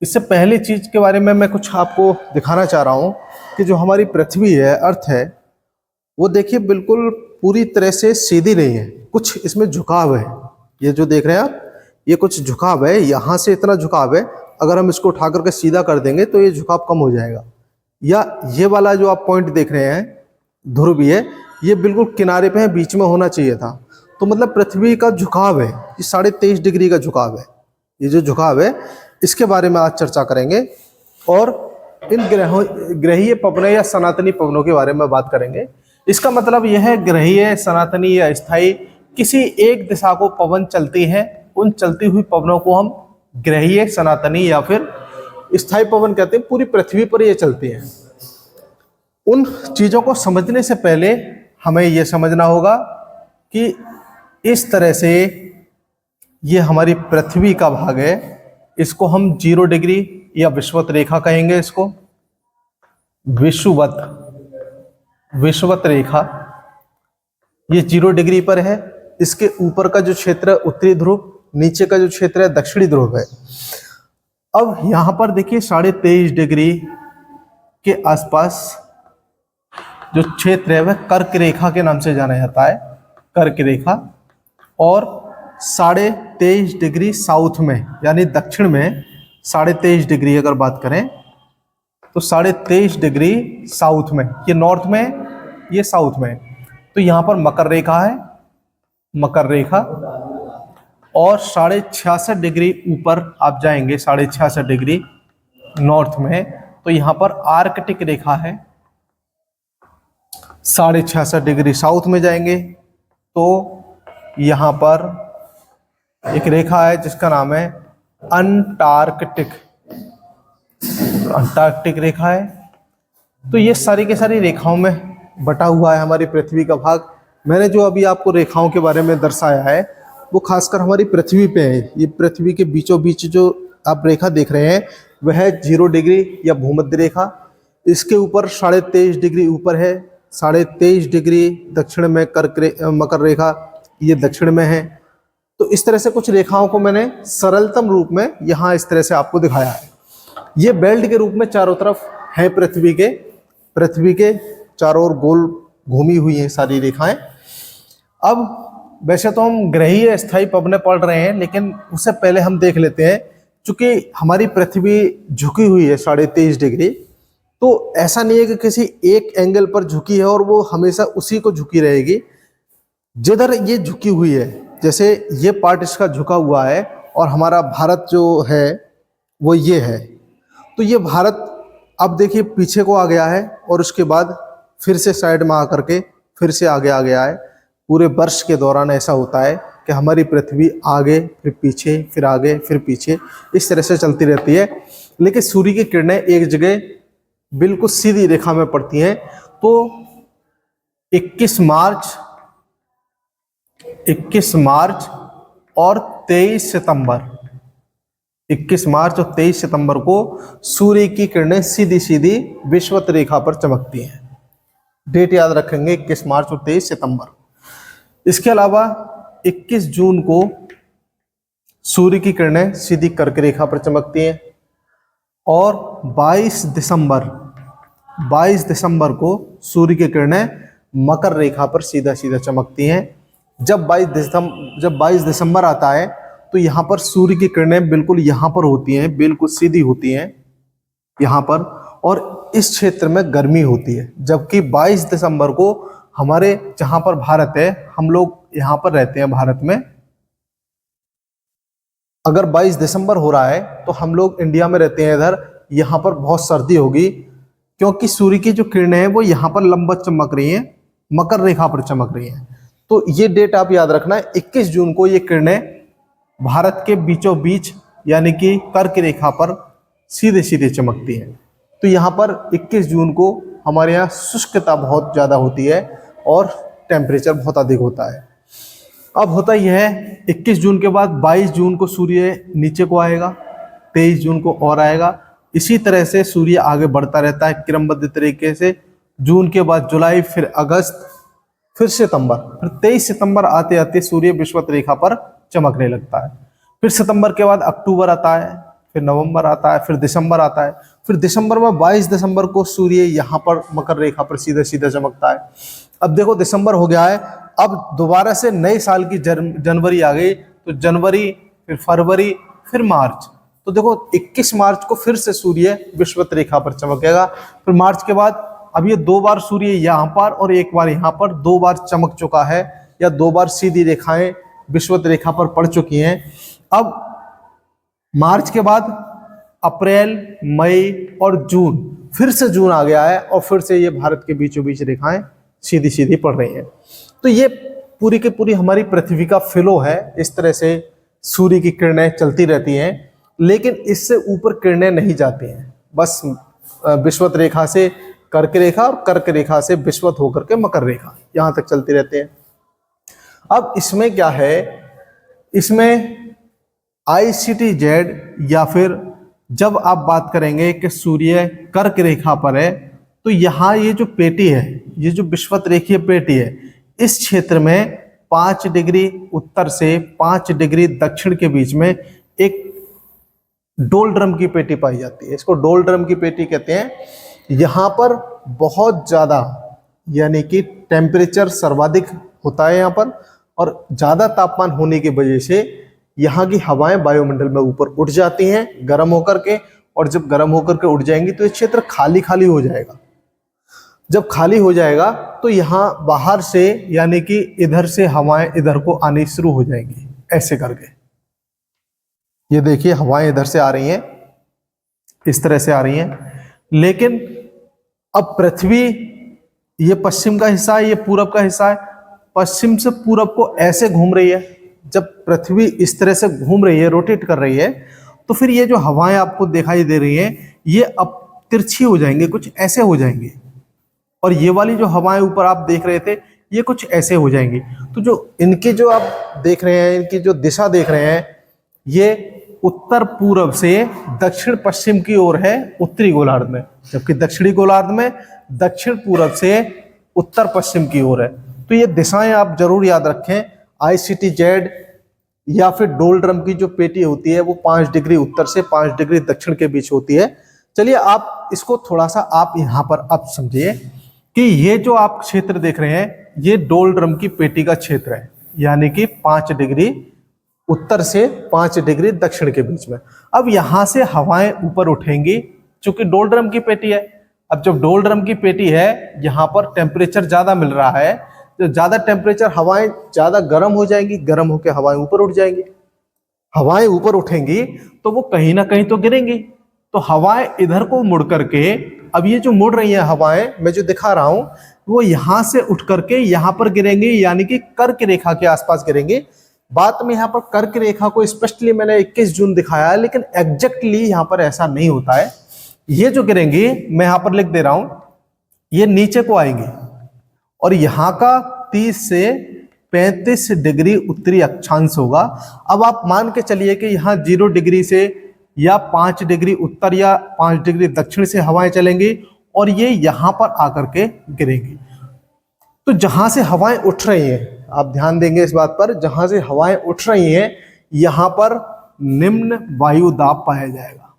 इससे पहली चीज के बारे में मैं कुछ आपको दिखाना चाह रहा हूँ कि जो हमारी पृथ्वी है, अर्थ है, वो देखिए बिल्कुल पूरी तरह से सीधी नहीं है, कुछ इसमें झुकाव है। ये जो देख रहे हैं आप, ये कुछ झुकाव है, यहाँ से इतना झुकाव है। अगर हम इसको उठा करके सीधा कर देंगे तो ये झुकाव कम हो जाएगा। या ये वाला जो आप पॉइंट देख रहे हैं, ध्रुव, ये बिल्कुल किनारे पे है, बीच में होना चाहिए था। तो मतलब पृथ्वी का झुकाव है, ये 23.5 डिग्री का झुकाव है। ये जो झुकाव है इसके बारे में आज चर्चा करेंगे और इन ग्रहीय पवनों या सनातनी पवनों के बारे में बात करेंगे। इसका मतलब यह है ग्रहीय, सनातनी या स्थायी, किसी एक दिशा को पवन चलती है, उन चलती हुई पवनों को हम ग्रहीय, सनातनी या फिर स्थायी पवन कहते हैं। पूरी पृथ्वी पर ये चलती हैं। उन चीजों को समझने से पहले हमें यह समझना होगा कि इस तरह से ये हमारी पृथ्वी का भाग है, इसको हम 0 डिग्री या विषुवत रेखा कहेंगे। इसको विषुवत रेखा, ये 0 डिग्री पर है। इसके ऊपर का जो क्षेत्र है उत्तरी ध्रुव, नीचे का जो क्षेत्र है दक्षिणी ध्रुव है। अब यहां पर देखिए 23.5 डिग्री के आसपास जो क्षेत्र है वह कर्क रेखा के नाम से जाना जाता है, कर्क रेखा। और 23.5 डिग्री साउथ में यानी दक्षिण में 23.5 डिग्री अगर बात करें तो 23.5 डिग्री साउथ में, ये नॉर्थ में, ये साउथ में। तो यहाँ पर मकर रेखा है, मकर रेखा। और 66.5 डिग्री ऊपर आप जाएंगे, 66.5 डिग्री नॉर्थ में, तो यहाँ पर आर्कटिक रेखा है। 66.5 डिग्री साउथ में जाएंगे तो यहाँ पर एक रेखा है जिसका नाम है अंटार्कटिक, अंटार्कटिक रेखा है। तो ये सारी के सारी रेखाओं में बटा हुआ है हमारी पृथ्वी का भाग। मैंने जो अभी आपको रेखाओं के बारे में दर्शाया है वो खासकर हमारी पृथ्वी पे है। ये पृथ्वी के बीचों बीच जो आप रेखा देख रहे हैं वह है 0 डिग्री या भूमध्य रेखा। इसके ऊपर 23.5 डिग्री ऊपर है, 23.5 डिग्री दक्षिण में मकर रेखा, ये दक्षिण में है। तो इस तरह से कुछ रेखाओं को मैंने सरलतम रूप में यहाँ इस तरह से आपको दिखाया है। ये बेल्ट के रूप में चारों तरफ है, पृथ्वी के चारों ओर गोल घूमी हुई हैं सारी रेखाएं। अब वैसे तो हम ग्रहीय स्थायी पवनें पढ़ रहे हैं, लेकिन उससे पहले हम देख लेते हैं, चूंकि हमारी पृथ्वी झुकी हुई है 23.5 डिग्री, तो ऐसा नहीं है कि किसी एक एंगल पर झुकी है और वो हमेशा उसी को झुकी रहेगी। जिधर ये झुकी हुई है, जैसे ये पार्ट इसका झुका हुआ है और हमारा भारत जो है वो ये है, तो ये भारत अब देखिए पीछे को आ गया है और उसके बाद फिर से साइड में आकर के फिर से आगे आ गया है। पूरे वर्ष के दौरान ऐसा होता है कि हमारी पृथ्वी आगे फिर पीछे, फिर आगे फिर पीछे, इस तरह से चलती रहती है। लेकिन सूर्य की किरणें एक जगह बिल्कुल सीधी रेखा में पड़ती हैं। तो 21 मार्च और 23 सितंबर, 21 मार्च और 23 सितंबर को सूर्य की किरणें सीधी सीधी विषुवत रेखा पर चमकती हैं। डेट याद रखेंगे, 21 मार्च और 23 सितंबर। इसके अलावा 21 जून को सूर्य की किरणें सीधी कर्क रेखा पर चमकती हैं और 22 दिसंबर को सूर्य की किरणें मकर रेखा पर सीधा सीधा चमकती हैं। जब 22 दिसंबर आता है तो यहाँ पर सूर्य की किरणें बिल्कुल यहाँ पर होती हैं, बिल्कुल सीधी होती हैं यहाँ पर, और इस क्षेत्र में गर्मी होती है। जबकि 22 दिसंबर को हमारे जहाँ पर भारत है, हम लोग यहाँ पर रहते हैं भारत में, अगर 22 दिसंबर हो रहा है तो हम लोग इंडिया में रहते हैं, इधर यहाँ पर बहुत सर्दी होगी, क्योंकि सूर्य की जो किरणें हैं वो यहाँ पर लंबवत चमक रही हैं, मकर रेखा पर चमक रही हैं। तो ये डेट आप याद रखना है, 21 जून को ये किरणें भारत के बीचों बीच यानी कि कर्क रेखा पर सीधे सीधे चमकती हैं। तो यहाँ पर 21 जून को हमारे यहाँ शुष्कता बहुत ज़्यादा होती है और टेम्परेचर बहुत अधिक होता है। अब होता यह है 21 जून के बाद 22 जून को सूर्य नीचे को आएगा, 23 जून को और आएगा। इसी तरह से सूर्य आगे बढ़ता रहता है क्रमबद्ध तरीके से। जून के बाद जुलाई, फिर अगस्त, फिर सितंबर, फिर 23 सितंबर आते आते सूर्य विषुवत रेखा पर चमकने लगता है। फिर सितंबर के बाद अक्टूबर आता है, फिर नवंबर आता है, फिर दिसंबर आता है। फिर दिसंबर में 22 दिसंबर को सूर्य यहाँ पर मकर रेखा पर सीधा सीधा चमकता है। अब देखो दिसंबर हो गया है, अब दोबारा से नए साल की जनवरी आ गई, तो जनवरी, फिर फरवरी, फिर मार्च। तो देखो 21 मार्च को फिर से सूर्य विषुवत रेखा पर चमकेगा। फिर मार्च के बाद अब ये 2 बार सूर्य यहाँ पर और 1 बार यहाँ पर 2 बार चमक चुका है, या 2 बार सीधी रेखाएं विषुवत रेखा पर पड़ चुकी हैं। अब मार्च के बाद अप्रैल, मई और जून, फिर से जून आ गया है और फिर से ये भारत के बीचों बीच रेखाएं सीधी सीधी पड़ रही हैं। तो ये पूरी की पूरी हमारी पृथ्वी का फ्लो है। इस तरह से सूर्य की किरणें चलती रहती हैं, लेकिन इससे ऊपर किरणें नहीं जाती हैं। बस विषुवत रेखा से कर्क रेखा और कर्क रेखा से विषुवत होकर के मकर रेखा, यहाँ तक चलती रहते हैं। अब इसमें क्या है, इसमें ICTZ या फिर जब आप बात करेंगे कि सूर्य कर्क रेखा पर है, तो यहाँ ये जो पेटी है, ये जो विषुवत रेखीय पेटी है, इस क्षेत्र में 5 डिग्री उत्तर से 5 डिग्री दक्षिण के बीच में एक डोलड्रम की पेटी पाई जाती है। इसको डोलड्रम की पेटी कहते हैं। यहाँ पर बहुत ज़्यादा यानी कि टेम्परेचर सर्वाधिक होता है यहाँ पर, और ज़्यादा तापमान होने की वजह से यहाँ की हवाएं वायुमंडल में ऊपर उठ जाती हैं गर्म होकर के, और जब गर्म होकर के उठ जाएंगी तो ये क्षेत्र खाली खाली हो जाएगा। जब खाली हो जाएगा तो यहाँ बाहर से यानी कि इधर से हवाएं इधर को आनी शुरू हो जाएंगी, ऐसे करके। ये देखिए हवाएं इधर से आ रही हैं, इस तरह से आ रही हैं, लेकिन अब पृथ्वी, ये पश्चिम का हिस्सा है, ये पूरब का हिस्सा है, पश्चिम से पूरब को ऐसे घूम रही है। जब पृथ्वी इस तरह से घूम रही है, रोटेट कर रही है, तो फिर ये जो हवाएं आपको दिखाई दे रही हैं, ये अब तिरछी हो जाएंगे, कुछ ऐसे हो जाएंगे, और ये वाली जो हवाएं ऊपर आप देख रहे थे, ये कुछ ऐसे हो जाएंगी। तो जो इनकी जो आप देख रहे हैं, इनकी जो दिशा देख रहे हैं, ये उत्तर पूरब से दक्षिण पश्चिम की ओर है उत्तरी गोलार्ध में, जबकि दक्षिणी गोलार्ध में दक्षिण पूरब से उत्तर पश्चिम की ओर है। तो ये दिशाएं आप जरूर याद रखें। ICTZ या फिर डोलड्रम की जो पेटी होती है वो 5 डिग्री उत्तर से 5 डिग्री दक्षिण के बीच होती है। चलिए आप इसको थोड़ा सा आप यहाँ पर आप समझिए कि ये जो आप क्षेत्र देख रहे हैं, ये डोलड्रम की पेटी का क्षेत्र है, यानी कि 5 डिग्री उत्तर से 5 डिग्री दक्षिण के बीच में। अब यहाँ से हवाएं ऊपर उठेंगी, चूंकि डोलड्रम की पेटी है। अब जब डोलड्रम की पेटी है, यहाँ पर टेम्परेचर ज्यादा मिल रहा है, तो ज्यादा टेम्परेचर, हवाएं ज्यादा गर्म हो जाएंगी, गर्म होकर हवाएं ऊपर उठ जाएंगी। हवाएं ऊपर उठेंगी तो वो कहीं ना कहीं तो गिरेंगी, तो हवाएं इधर को मुड़ करके, अब ये जो मुड़ रही हैं हवाएं, मैं जो दिखा रहा हूं, वो यहां से उठ करके यहां पर गिरेंगी, यानी कि कर्क रेखा के आसपास गिरेंगे। बात में यहाँ पर कर्क रेखा को स्पष्टली मैंने 21 जून दिखाया है, लेकिन एग्जैक्टली यहाँ पर ऐसा नहीं होता है। ये जो गिरेंगी, मैं यहाँ पर लिख दे रहा हूं, ये नीचे को आएंगे और यहाँ का 30 से 35 डिग्री उत्तरी अक्षांश होगा। अब आप मान के चलिए कि यहाँ 0 डिग्री से या 5 डिग्री उत्तर या 5 डिग्री दक्षिण से हवाएं चलेंगी और ये यहाँ पर आकर के गिरेंगी। तो जहां से हवाएं उठ रही हैं, आप ध्यान देंगे इस बात पर, जहां से हवाएं उठ रही हैं, यहां पर निम्न वायु दाब पाया जाएगा।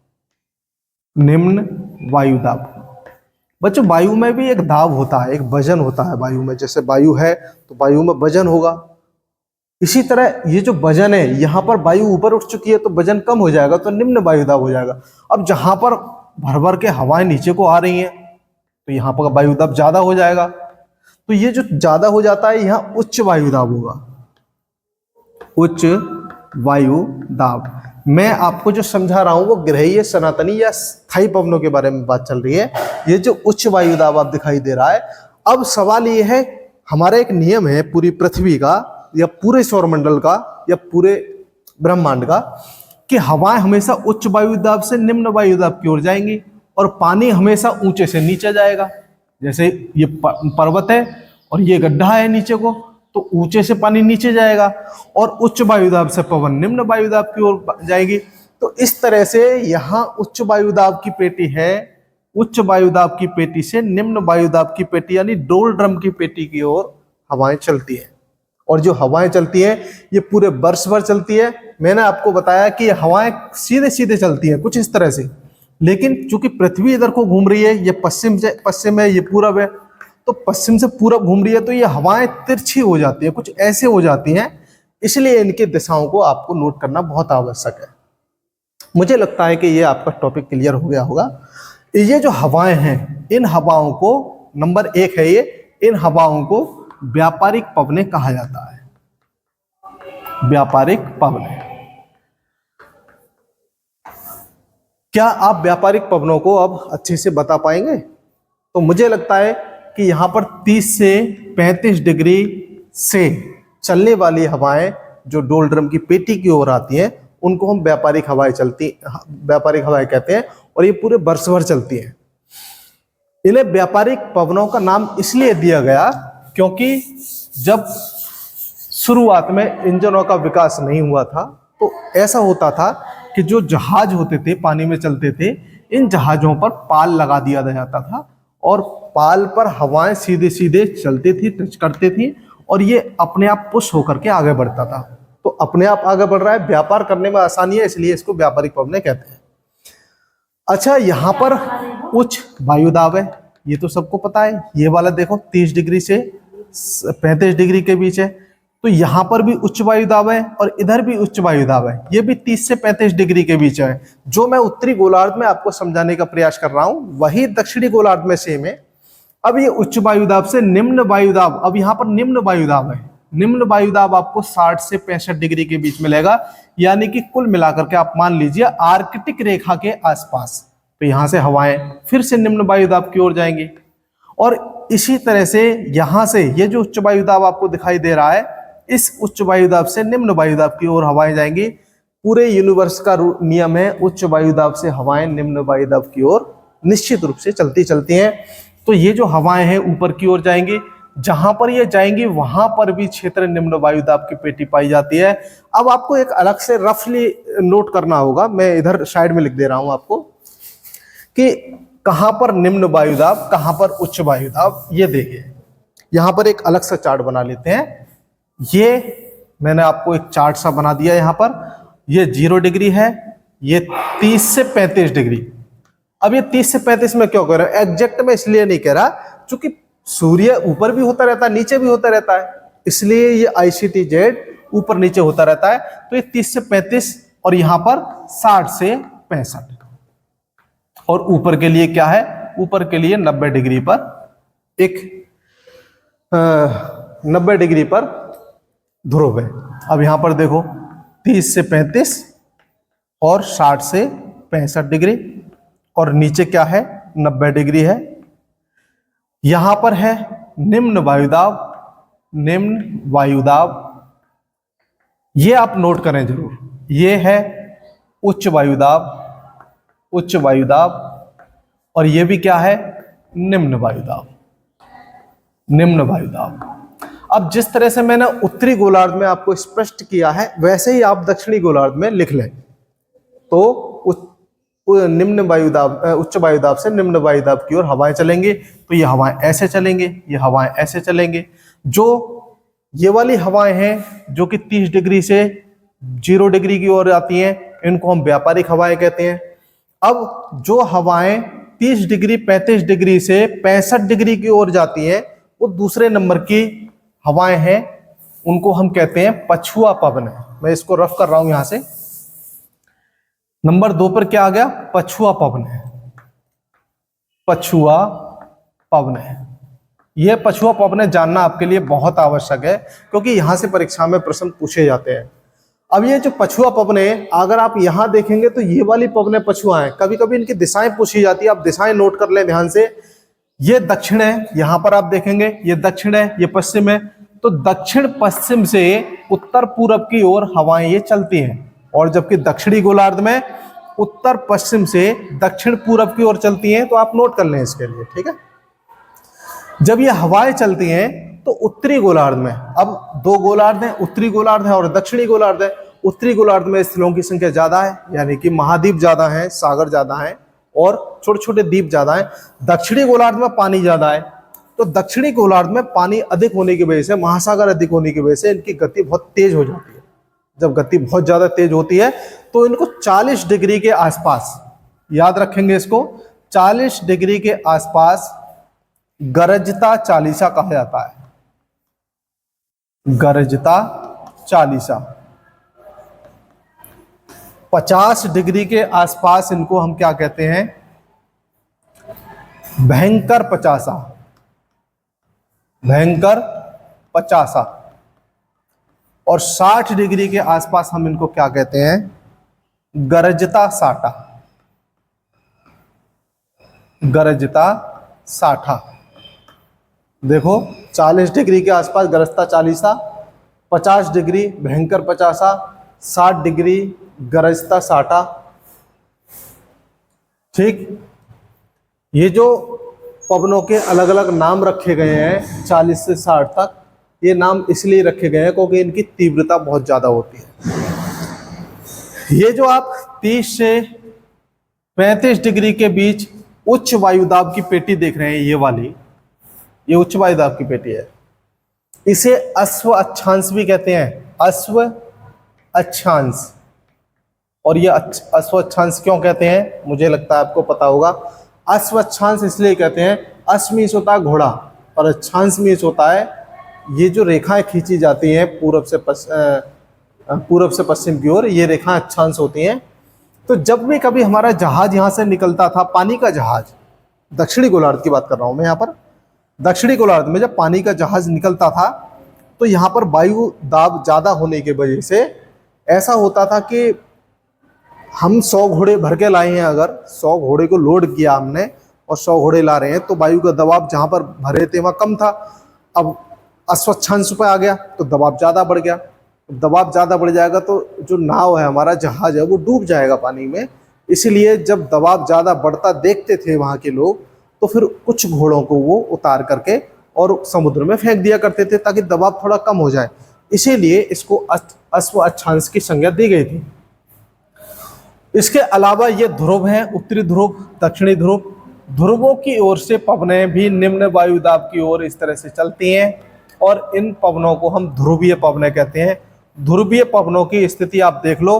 निम्न वायु दाब। बच्चों वायु में भी एक दाब होता है, एक वजन होता है वायु में। जैसे वायु है तो वायु में वजन होगा, इसी तरह ये जो वजन है, यहाँ पर वायु ऊपर उठ चुकी है तो वजन कम हो जाएगा, तो निम्न वायु दाब हो जाएगा। अब जहां पर भर भर के हवाएं नीचे को आ रही हैं तो यहाँ पर वायु दाब ज्यादा हो जाएगा। तो ये जो ज्यादा हो जाता है, यहाँ उच्च वायु दाब होगा, उच्च वायु दाब। मैं आपको जो समझा रहा हूं वो ग्रहीय, सनातनी या स्थायी पवनों के बारे में बात चल रही है। ये जो उच्च वायु दाब आप दिखाई दे रहा है, अब सवाल ये है, हमारा एक नियम है पूरी पृथ्वी का या पूरे सौरमंडल का या पूरे ब्रह्मांड का, कि हवाएं हमेशा उच्च वायु दाब से निम्न वायु दाब की ओर जाएंगी और पानी हमेशा ऊंचे से नीचे जाएगा। जैसे ये पर्वत है और ये गड्ढा है नीचे को, तो ऊंचे से पानी नीचे जाएगा और उच्च वायुदाब से पवन निम्न वायुदाब की ओर जाएगी। तो इस तरह से यहाँ उच्च वायुदाब की पेटी है, उच्च वायुदाब की पेटी से निम्न वायुदाब की पेटी यानी डोलड्रम की पेटी की ओर हवाएं चलती हैं और जो हवाएं चलती हैं ये पूरे वर्ष भर चलती है। मैंने आपको बताया कि ये हवाएं सीधे सीधे चलती हैं कुछ इस तरह से, लेकिन चूंकि पृथ्वी इधर को घूम रही है, ये पश्चिम है, ये पूरब है, तो पश्चिम से पूरब घूम रही है, तो ये हवाएं तिरछी हो जाती है, कुछ ऐसे हो जाती हैं। इसलिए इनकी दिशाओं को आपको नोट करना बहुत आवश्यक है। मुझे लगता है कि ये आपका टॉपिक क्लियर हो गया होगा। ये जो हवाएं हैं, इन हवाओं को, नंबर 1 है ये, इन हवाओं को व्यापारिक पवनें कहा जाता है। व्यापारिक पवनें। क्या आप व्यापारिक पवनों को अब अच्छे से बता पाएंगे? तो मुझे लगता है कि यहाँ पर 30 से 35 डिग्री से चलने वाली हवाएं जो डोलड्रम की पेटी की ओर आती हैं, उनको हम व्यापारिक हवाएं कहते हैं, और ये पूरे वर्ष भर चलती हैं। इन्हें व्यापारिक पवनों का नाम इसलिए दिया गया क्योंकि जब शुरुआत में इंजनों का विकास नहीं हुआ था, तो ऐसा होता था कि जो जहाज होते थे, पानी में चलते थे, इन जहाजों पर पाल लगा दिया जाता था और पाल पर हवाएं सीधे सीधे चलती थी, टच करती थी, और ये अपने आप पुश होकर के आगे बढ़ता था। तो अपने आप आगे बढ़ रहा है, व्यापार करने में आसानी है, इसलिए इसको व्यापारिक पवनें कहते हैं। अच्छा, यहाँ पर उच्च वायुदाब है, ये तो सबको पता है। ये वाला देखो 30 डिग्री से 35 डिग्री के बीच है, तो यहाँ पर भी उच्च वायुदाब है और इधर भी उच्च वायुदाब है। ये भी 30 से 35 डिग्री के बीच है। जो मैं उत्तरी गोलार्ध में आपको समझाने का प्रयास कर रहा हूँ, वही दक्षिणी गोलार्ध में सेम है। अब ये उच्च वायुदाब से निम्न वायुदाब, अब यहाँ पर निम्न वायुदाब है। निम्न वायुदाब आपको 60 से 65 डिग्री के बीच मिलेगा, यानी कि कुल मिलाकर के आप मान लीजिए आर्कटिक रेखा के आसपास। तो यहां से हवाएं फिर से निम्न वायुदाब की ओर जाएंगी, और इसी तरह से यहां से ये जो उच्च वायुदाब आपको दिखाई दे रहा है, इस उच्च वायुदाब से निम्न वायुदाब की ओर हवाएं जाएंगी। पूरे यूनिवर्स का नियम है, उच्च वायुदाब से हवाएं निम्न वायुदाब की ओर निश्चित रूप से चलती चलती हैं। तो ये जो हवाएं हैं ऊपर की ओर जाएंगी, जहां पर ये जाएंगी वहां पर भी क्षेत्र निम्न वायुदाब की पेटी पाई जाती है। अब आपको एक अलग से रफली नोट करना होगा, मैं इधर साइड में लिख दे रहा हूं आपको कि कहां पर निम्न वायुदाब, कहां पर उच्च वायुदाब। ये देखिए, यहां पर एक अलग सा चार्ट बना लेते हैं। ये मैंने आपको एक चार्ट सा बना दिया यहां पर। ये 0 डिग्री है, ये 30 से 35 डिग्री। अब ये 30 से 35 में क्यों कह रहा हूं? एग्जैक्ट में इसलिए नहीं कह रहा क्योंकि सूर्य ऊपर भी होता रहता है, नीचे भी होता रहता है, इसलिए ये ICTZ ऊपर नीचे होता रहता है। तो ये 30 से 35 और यहां पर 60 से 65, और ऊपर के लिए क्या है? ऊपर के लिए 90 डिग्री पर एक 90 डिग्री पर ध्रुव है। अब यहां पर देखो 30 से 35 और 60 से 65 डिग्री, और नीचे क्या है? 90 डिग्री है। यहां पर है निम्न वायुदाब, निम्न वायुदाब, ये आप नोट करें जरूर। ये है उच्च वायुदाब, उच्च वायुदाब, और ये भी क्या है? निम्न वायुदाब, निम्न वायुदाब। अब जिस तरह से मैंने उत्तरी गोलार्ध में आपको स्पष्ट किया है, वैसे ही आप दक्षिणी गोलार्ध में लिख लें। तो निम्न वायुदाब, उच्च वायुदाब से निम्न वायुदाब की ओर हवाएं चलेंगी, तो ये हवाएं ऐसे चलेंगे, ये हवाएं ऐसे चलेंगे। जो ये वाली हवाएं हैं जो कि 30 डिग्री से 0 डिग्री की ओर आती हैं, इनको हम व्यापारिक हवाएं कहते हैं। अब जो हवाएं 30 डिग्री 35 डिग्री से 65 डिग्री की ओर जाती हैं, वो दूसरे नंबर की हवाएं हैं, उनको हम कहते हैं पछुआ पवन। मैं इसको रफ कर रहा हूं यहां से। नंबर 2 पर क्या आ गया? पछुआ पवन है, पछुआ पवन है। यह पछुआ पवन जानना आपके लिए बहुत आवश्यक है, क्योंकि यहां से परीक्षा में प्रश्न पूछे जाते हैं। अब ये जो पछुआ पवन है, अगर आप यहां देखेंगे तो ये वाली पवनें पछुआ हैं। कभी कभी इनकी दिशाएं पूछी जाती है, आप दिशाएं नोट कर लें ध्यान से। ये दक्षिण है, यहां पर आप देखेंगे ये दक्षिण है, ये पश्चिम है। तो दक्षिण पश्चिम से उत्तर पूरब की ओर हवाएं ये चलती हैं, और जबकि दक्षिणी गोलार्ध में उत्तर पश्चिम से दक्षिण पूरब की ओर चलती हैं। तो आप नोट कर लें इसके लिए, ठीक है। जब ये हवाएं चलती हैं तो उत्तरी गोलार्ध में, अब 2 गोलार्ध हैं, उत्तरी गोलार्ध है और दक्षिणी गोलार्ध है। उत्तरी गोलार्ध में स्थलों की संख्या ज्यादा है, यानी कि महाद्वीप ज्यादा है, सागर ज्यादा है और छोटे छोटे द्वीप ज्यादा है। दक्षिणी गोलार्ध में पानी ज्यादा है, तो दक्षिणी गोलार्ध में पानी अधिक होने की वजह से, महासागर अधिक होने की वजह से इनकी गति बहुत तेज हो जाती है। जब गति बहुत ज्यादा तेज होती है तो इनको 40 डिग्री के आसपास, याद रखेंगे इसको, 40 डिग्री के आसपास गरजता चालीसा कहा जाता है। गरजता चालीसा। 50 डिग्री के आसपास इनको हम क्या कहते हैं? भयंकर पचासा। भयंकर पचासा। और 60 डिग्री के आसपास हम इनको क्या कहते हैं? गरजता साठा। गरजता साठा। देखो, 40 डिग्री के आसपास गरजता चालीसा, 50 डिग्री भयंकर पचासा, 60 डिग्री गरजता साठा। ठीक, ये जो पवनों के अलग अलग नाम रखे गए हैं 40 से 60 तक, ये नाम इसलिए रखे गए हैं क्योंकि इनकी तीव्रता बहुत ज़्यादा होती है। ये जो आप 30 से 35 डिग्री के बीच उच्च वायुदाब की पेटी देख रहे हैं, ये वाली, ये उच्च वायुदाब की पेटी है। इसे अश्व अक्षांश भी कहते हैं। अश्व अक्षांश। और ये अश्व अक्षांश क्यों कहते हैं, मुझे लगता है आपको पता होगा। अश्व अक्षांश इसलिए कहते हैं, अश्व मीन्स होता है घोड़ा और अक्षांश मीन्स होता है ये जो रेखाएं खींची जाती हैं पूर्व से पश्चिम की ओर, ये रेखाएं अक्षांश होती हैं। तो जब भी कभी हमारा जहाज यहाँ से निकलता था, पानी का जहाज, दक्षिणी गोलार्ध की बात कर रहा हूँ मैं यहाँ पर, दक्षिणी गोलार्ध में जब पानी का जहाज निकलता था तो यहाँ पर वायु दाब ज़्यादा होने की वजह से ऐसा होता था कि हम 100 घोड़े भर के लाए हैं, अगर 100 घोड़े को लोड किया हमने और 100 घोड़े ला रहे हैं, तो वायु का दबाव जहाँ पर भरे थे वहाँ कम था। अब अश्वक्षांश पे आ गया तो दबाव ज़्यादा बढ़ गया। दबाव ज़्यादा बढ़ जाएगा तो जो नाव है, हमारा जहाज है, वो डूब जाएगा पानी में। इसीलिए जब दबाव ज़्यादा बढ़ता देखते थे वहाँ के लोग, तो फिर कुछ घोड़ों को वो उतार करके और समुद्र में फेंक दिया करते थे ताकि दबाव थोड़ा कम हो जाए। इसीलिए इसको अश्व अक्षांश की संज्ञा दी गई थी। इसके अलावा ये ध्रुव हैं, उत्तरी ध्रुव, दक्षिणी ध्रुव। ध्रुवों की ओर से पवनें भी निम्न वायुदाब की ओर इस तरह से चलती हैं और इन पवनों को हम ध्रुवीय पवनें कहते हैं। ध्रुवीय पवनों की स्थिति आप देख लो,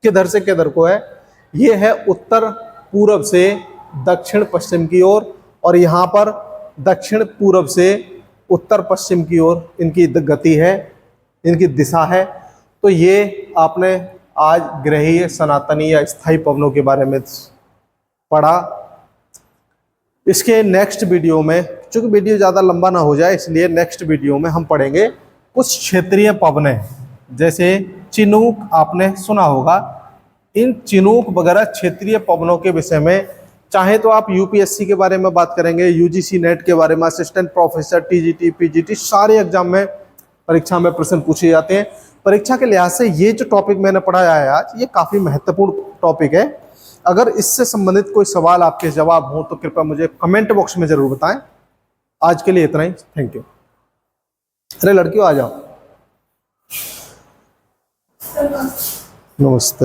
किधर से किधर को है। ये है उत्तर पूर्व से दक्षिण पश्चिम की ओर, और यहाँ पर दक्षिण पूर्व से उत्तर पश्चिम की ओर इनकी गति है, इनकी दिशा है। तो ये आपने आज ग्रहीय, सनातनी या स्थायी पवनों के बारे में पढ़ा। इसके नेक्स्ट वीडियो में, चूंकि वीडियो ज़्यादा लंबा ना हो जाए, इसलिए नेक्स्ट वीडियो में हम पढ़ेंगे कुछ क्षेत्रीय पवनें, जैसे चिनूक आपने सुना होगा। इन चिनूक वगैरह क्षेत्रीय पवनों के विषय में चाहे तो आप यूपीएससी के बारे में बात करेंगे, यूजीसी नेट के बारे में, असिस्टेंट प्रोफेसर, टीजीटी, पीजीटी, सारे एग्जाम में, परीक्षा में प्रश्न पूछे जाते हैं। परीक्षा के लिहाज से ये जो टॉपिक मैंने पढ़ाया है आज, ये काफ़ी महत्वपूर्ण टॉपिक है। अगर इससे संबंधित कोई सवाल आपके जवाब हो तो कृपया मुझे कमेंट बॉक्स में ज़रूर बताएं। आज के लिए इतना ही, थैंक यू। अरे लड़कियों आ जाओ, नमस्ते।